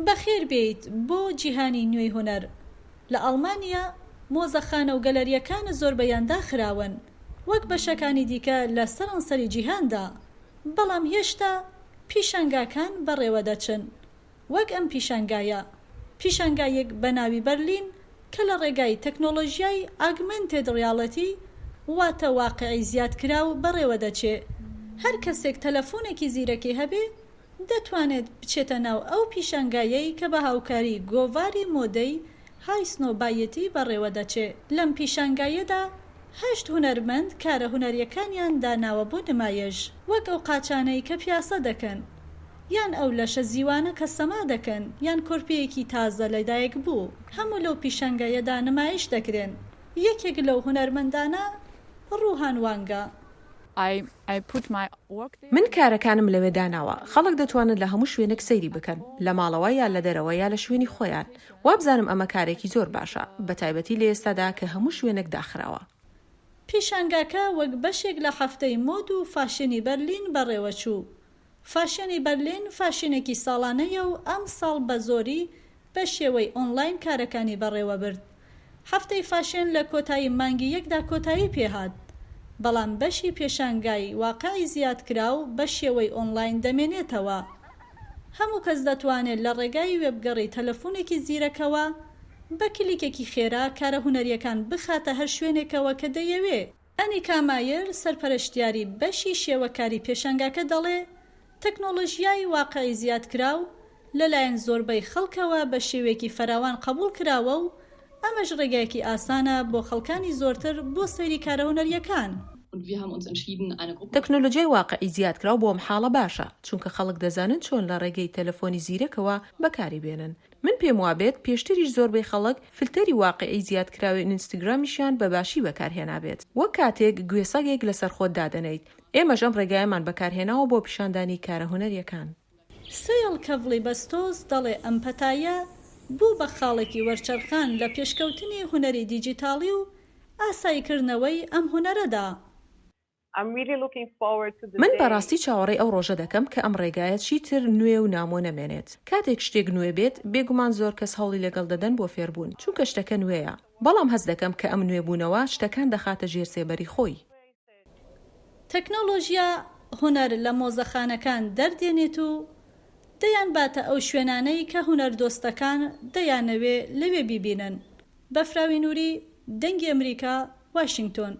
بەخێر بێیت بۆ جیهانی نوێی هونەر. لە ئەڵمانیا مۆزەخانە و گەلەریەکان زۆر بەیان داخراون وەک بەشەکانی دیکە لە سەرانسەری جیهاندا، بەڵام هێشتا پیشانگاکان بەڕێوە دەچن. وەک ئەم پیشانگایەک بە ناوی بەرلین کە لە ڕێگای تەکنۆلۆژیای ئاگمنتێد ڕیاڵەتی واتە واقعی زیادکراو بەڕێوە دەچێت. هەر کەسێک تەلەفۆنێکی زیرەکی هەبێ دەتوانێت بچێتە ناو ئەو پیشانگایەی کە بە هاوکاری گۆڤاری مۆدەی هایسنۆبایەتی بەڕێوە دەچێت. لەم پیشانگایەدا 8 هونەرمەند کارە هونەریەکانیان داناوە بۆ نمایش، وەک ئەو قاچانەی کە پیاسە دەکەن، یان ئەو لەشە زیوانە کە سەما دەکەن، یان کۆرپەیەکی تازە لەدایک بوو. هەموو لەو پیشانگایەدا نمایش دەکرێن. یەکێک لەو هونەرمەندانە ڕووهان وانگە. من کارەکانم لەوێ داناوە. خەڵک دەتوانن لە هەموو شوێنێک سەیری بکەن، لە ماڵەوە یا لە دەرەوە یا لە شوێنی خۆیان. وابزانم ئەمە کارێکی زۆر باشە، بە تایبەتی لە ئێستادا کە هەموو شوێنێک داخراوە. پیشانگاکە وەک بەشێک لە هەفتەی مۆد و فاشنی بەرلین بەڕێوەچوو. فاشنی بەرلین فاشنێکی ساڵانەیە و ئەم ساڵ بە زۆری بە شێوەی ئۆنلاین کارەکانی بەڕێوە برد. هەفتەی فاشن لە کۆتایی مانگی یەکدا کۆتایی پێهات، بەڵام بەشی پێشانگای واقعی زیادکراو بە شێوەی ئۆنلاین دەمێنێتەوە. هەموو کەس دەتوانێت لە ڕێگای وێبگەڕی تەلەفۆنێکی زیرەکەوە بە کلیکێکی خێرا کارە هونەریەکان بخاتە هەر شوێنێکەوە کە دەیەوێ. ئەنیکا مایر سەرپەرشتیاری بەشی شێوەکاری پێشانگاکە دەڵێ تەکنۆلۆژیای واقعی زیادکراو لەلایەن زۆربەی خەڵکەوە بە شێوەیەکی فراوان قبول کراوە و ئەمەش ڕێگایەکی ئاسانە بۆ خەڵکانی زۆرتر بۆ سەیری کارە هونەریەکان. تەکنۆلۆژیای واقعی زیادکراو بۆ ئەم حاڵە باشە، چونکە خەڵک دەزانن چۆن لە ڕێگەی تەلەفۆنی زیرەکەوە بەکاری بێنن. من پێم وابێت پێشتریش زۆربەی خەڵک فلتەری واقعی زیادکراوی ئینستاگرامیشیان بەباشی بەکارهێنابێت. وەک کاتێک گوێسەگێک لەسەر خۆت دادەنیت، ئێمەش ئەم ڕێگایەمان بەکارهێناوە بۆ پیشاندانی کارە هونەریەکان. سەیڵ کەڤڵی بەستۆز دەڵێ ئەم پەتایە بوو بە خاڵێکی وەرچەرخان لە پێشکەوتنی هونەری دیجیتاڵی و ئاساییکردنەوەی ئەم هونەرەدا. من بەڕاستی چاوەڕێی ئەو ڕۆژە دەکەم کە ئەم ڕێگایە چیتر نوێ و نامۆ نەمێنێت. کاتێک شتێک نوێ بێت بێگومان زۆر کەس هەوڵی لەگەڵ دەدەن بۆ فێربوون، چونکە شتەکە نوێیە. بەڵام هەست دەکەم کە ئەم نوێبوونەوە شتەکان دەخاتە ژێر سێبەری خۆی. تەکنۆلۆژیا هونەر لە مۆزەخانەکان دەردێنێت و دەیان باتە ئەو شوێنانەی کە هونەردۆستەکان دەیانەوێ لەوێ بیبینن. بەفراوی نووری، دەنگی ئەمریکا، واشنگتۆن.